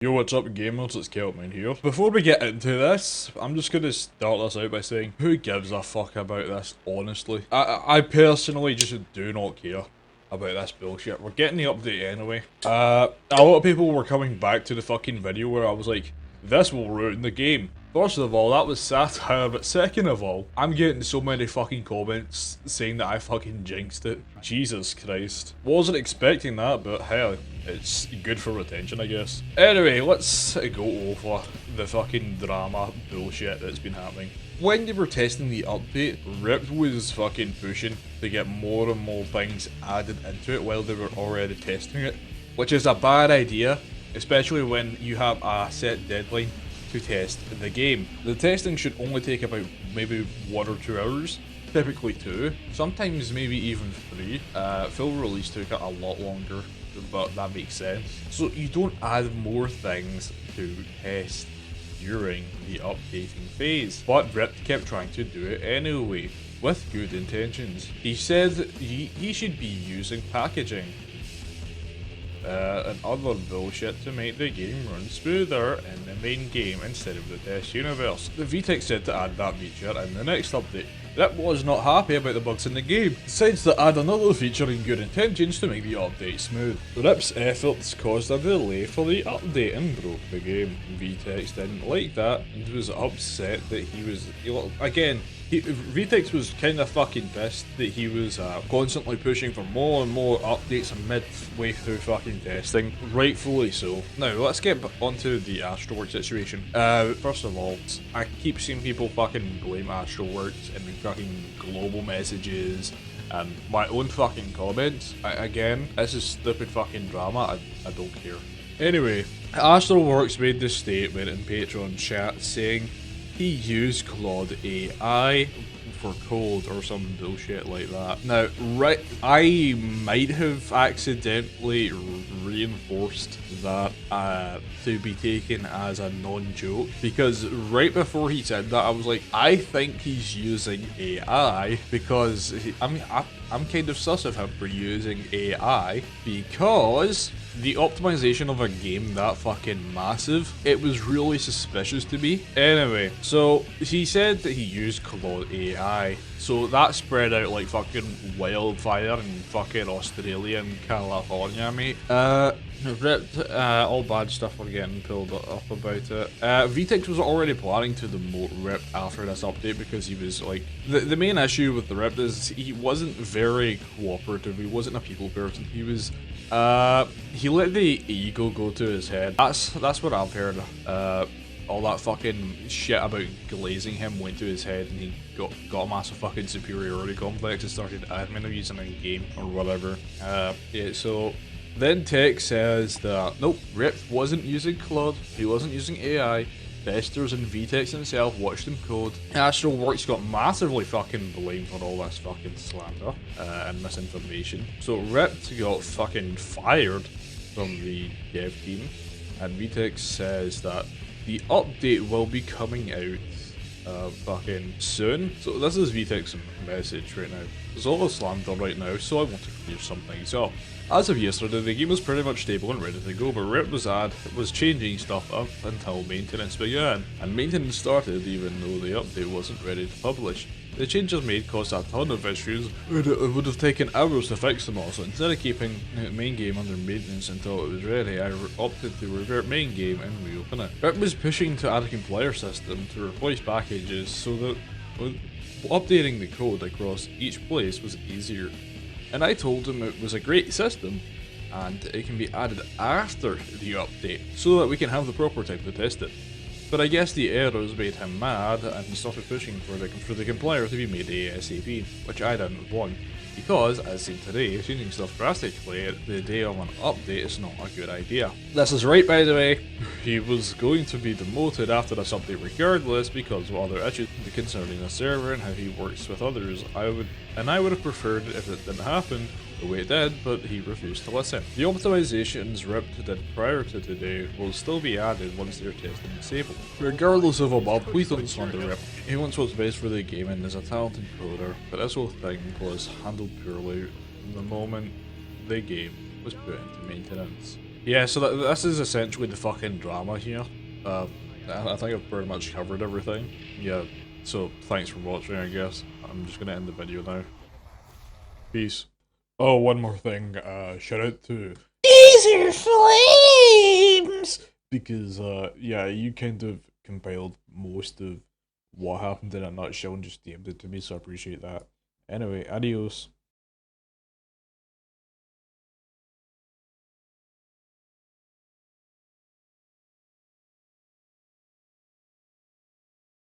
Yo, what's up gamers, it's Keltman here. Before we get into this, I'm just gonna start this out by saying, who gives a fuck about this, honestly? I personally just do not care about this bullshit. We're getting the update anyway. A lot of people were coming back to the fucking video where I was like, this will ruin the game. First of all, that was satire, but second of all, I'm getting so many fucking comments saying that I fucking jinxed it. Jesus Christ. Wasn't expecting that, but hell, it's good for retention, I guess. Anyway, let's go over the fucking drama bullshit that's been happening. When they were testing the update, Rip was fucking pushing to get more and more things added into it while they were already testing it, which is a bad idea, especially when you have a set deadline to test the game. The testing should only take about maybe 1 or 2 hours, typically 2, sometimes maybe even 3. Full release took a lot longer, but that makes sense. So you don't add more things to test during the updating phase. But Rip kept trying to do it anyway, with good intentions. He said he should be using packaging and other bullshit to make the game run smoother in the main game instead of the test universe. The VTech said to add that feature in the next update. Rip was not happy about the bugs in the game, decides to add another feature in good intentions to make the update smooth. Rip's efforts caused a delay for the update and broke the game. VTech didn't like that and was upset that he was, again, VTech was kinda fucking pissed that he was constantly pushing for more and more updates midway through fucking testing. Rightfully so. Now, let's get onto the Astroworks situation. First of all, I keep seeing people fucking blame Astroworks in fucking global messages and my own fucking comments. Again, this is stupid fucking drama, I don't care. Anyway, Astroworks made this statement in Patreon chat saying he used Claude AI for code or some bullshit like that. Now, right, I might have accidentally reinforced that to be taken as a non-joke, because right before he said that, I was like, I think he's using AI because I'm kind of sus of him for using AI because the optimization of a game that fucking massive, it was really suspicious to me. Anyway, so he said that he used Claude AI, so that spread out like fucking wildfire in fucking Australia and California, mate. Ripped, all bad stuff were getting pulled up about it. VTech was already planning to demote Rip after this update because he was like, the main issue with the Rip is he wasn't very cooperative, he wasn't a people person, he was, he let the ego go to his head. That's what I've heard. All that fucking shit about glazing him went to his head and he got a massive fucking superiority complex and started admin abusing in game or whatever. Yeah, so then Tech says that nope, Rip wasn't using Claude, he wasn't using AI. Testers and VTech himself watched him code. Astroworks got massively fucking blamed for all this fucking slander and misinformation. So Rip got fucking fired from the dev team, and VTech says that the update will be coming out fucking soon. So this is VTech's message right now. There's all this slander right now, so I want to clear some things up. As of yesterday, the game was pretty much stable and ready to go, but Rip was changing stuff up until maintenance began, and maintenance started even though the update wasn't ready to publish. The changes made caused a ton of issues, and it would have taken hours to fix them all, so instead of keeping the main game under maintenance until it was ready, I opted to revert main game and reopen it. Rip was pushing to add a compiler system to replace packages so that updating the code across each place was easier. And I told him it was a great system and it can be added after the update so that we can have the proper time to test it. But I guess the errors made him mad and he started pushing for the compiler to be made ASAP, which I didn't want, because, as seen today, changing stuff drastically the day of an update is not a good idea. This is right, by the way. He was going to be demoted after this update regardless because of other issues concerning the server and how he works with others. I would have preferred if it didn't happen the way it did, but he refused to listen. The optimizations Rip did prior to today will still be added once their testing is stable. Regardless of above, please don't slander Rip. He wants what's best for the game and is a talented coder, but this whole thing was handled poorly from the moment the game was put into maintenance. Yeah, so this is essentially the fucking drama here. I think I've pretty much covered everything. Yeah, so thanks for watching, I guess. I'm just gonna end the video now. Peace. Oh, one more thing. Shout out to DazerFlames! Because, yeah, you kind of compiled most of what happened in a nutshell and just DM'd it to me, so I appreciate that. Anyway, adios.